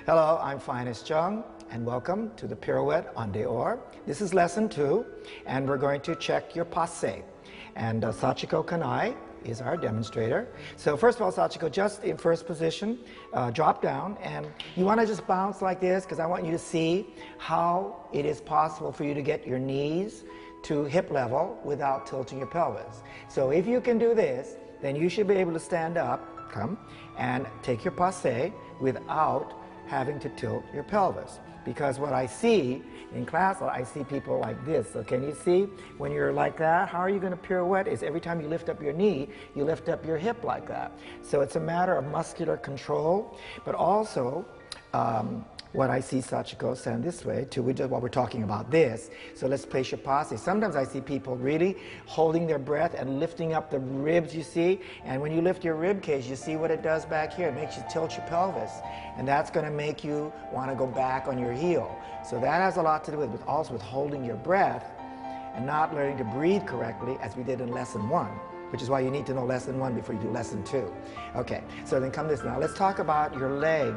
Hello, I'm Finest Chung, and welcome to the Pirouette on Dehors. This is lesson 2, and we're going to check your Passe. And Sachiko Kanai is our demonstrator. So first of all, Sachiko, just in first position, drop down, and you want to just bounce like this because I want you to see how it is possible for you to get your knees to hip level without tilting your pelvis. So if you can do this, then you should be able to stand up, come, and take your Passe without having to tilt your pelvis. Because what I see in class, I see people like this. So can you see when you're like that, how are you going to pirouette? Is every time you lift up your knee, you lift up your hip like that. So it's a matter of muscular control, but also what I see Sachiko stand this way too, while we're talking about this. So let's place your Passe. Sometimes I see people really holding their breath and lifting up the ribs, you see. And when you lift your rib cage, you see what it does back here. It makes you tilt your pelvis. And that's going to make you want to go back on your heel. So that has a lot to do with also with holding your breath and not learning to breathe correctly, as we did in lesson 1. Which is why you need to know lesson 1 before you do lesson 2. Okay, so then come this now. Let's talk about your leg.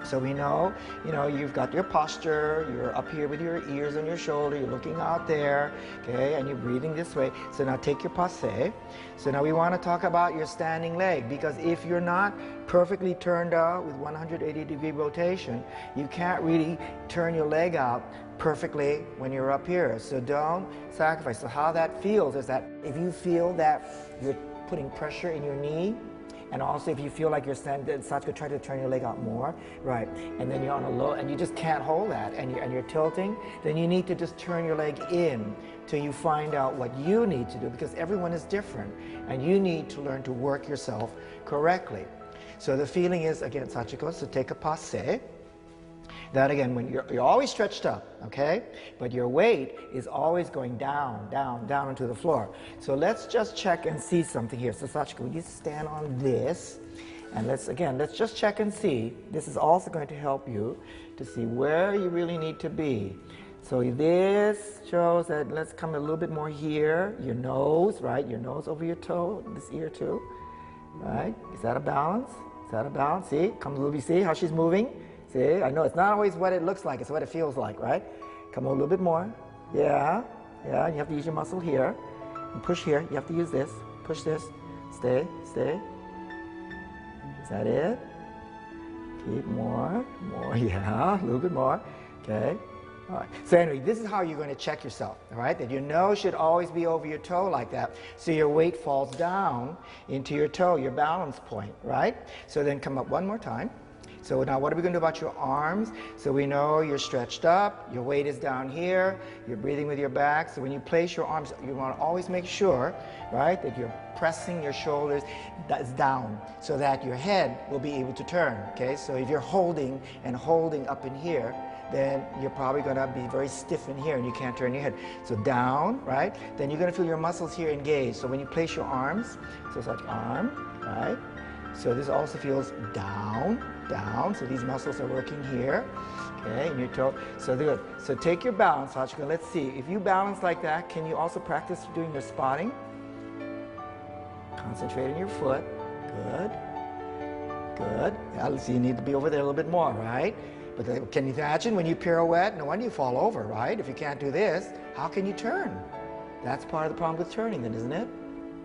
So we know, you've got your posture, you're up here with your ears on your shoulder, you're looking out there, okay, and you're breathing this way. So now take your Passe. So now we want to talk about your standing leg, because if you're not perfectly turned out with 180-degree rotation, you can't really turn your leg out perfectly when you're up here. So don't sacrifice. So how that feels is that if you feel that you're putting pressure in your knee, and also if you feel like you're standing, Sachiko, try to turn your leg out more, right? And then you're on a low, and you just can't hold that, and you're tilting, then you need to just turn your leg in till you find out what you need to do, because everyone is different, and you need to learn to work yourself correctly. So the feeling is, again, Sachiko, so take a Passe. That again, when you're always stretched up, okay? But your weight is always going down, down, down into the floor. So let's just check and see something here. So Sachiko, would you stand on this? And let's just check and see. This is also going to help you to see where you really need to be. So this shows that, let's come a little bit more here. Your nose, right? Your nose over your toe, this ear too, right? Is that a balance? Is that a balance? See, come a little bit, see how she's moving? See, I know it's not always what it looks like, it's what it feels like, right? Come on a little bit more. Yeah, yeah, you have to use your muscle here. And push here, you have to use this. Push this. Stay, stay. Is that it? Keep more, yeah, a little bit more. Okay, all right. So anyway, this is how you're going to check yourself, all right? That your nose should always be over your toe like that, so your weight falls down into your toe, your balance point, right? So then come up one more time. So now what are we going to do about your arms? So we know you're stretched up, your weight is down here, you're breathing with your back. So when you place your arms, you want to always make sure, right, that you're pressing your shoulders down so that your head will be able to turn, okay? So if you're holding and holding up in here, then you're probably going to be very stiff in here and you can't turn your head. So down, right? Then you're going to feel your muscles here engaged. So when you place your arms, so it's like arm, right? So this also feels down, down. So these muscles are working here, okay, in your toe. So good. So take your balance, Sachiko. Let's see. If you balance like that, can you also practice doing your spotting? Concentrate on your foot. Good. Good. Yeah, so you need to be over there a little bit more, right? But can you imagine when you pirouette? No wonder you fall over, right? If you can't do this, how can you turn? That's part of the problem with turning then, isn't it?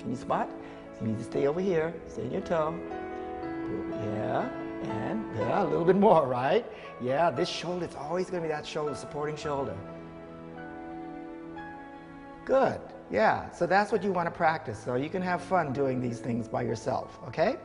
Can you spot? So you need to stay over here, stay in your toe. Yeah, and yeah, a little bit more, right? Yeah, this shoulder, it's always going to be that shoulder, supporting shoulder. Good, yeah, so that's what you want to practice. So you can have fun doing these things by yourself, okay?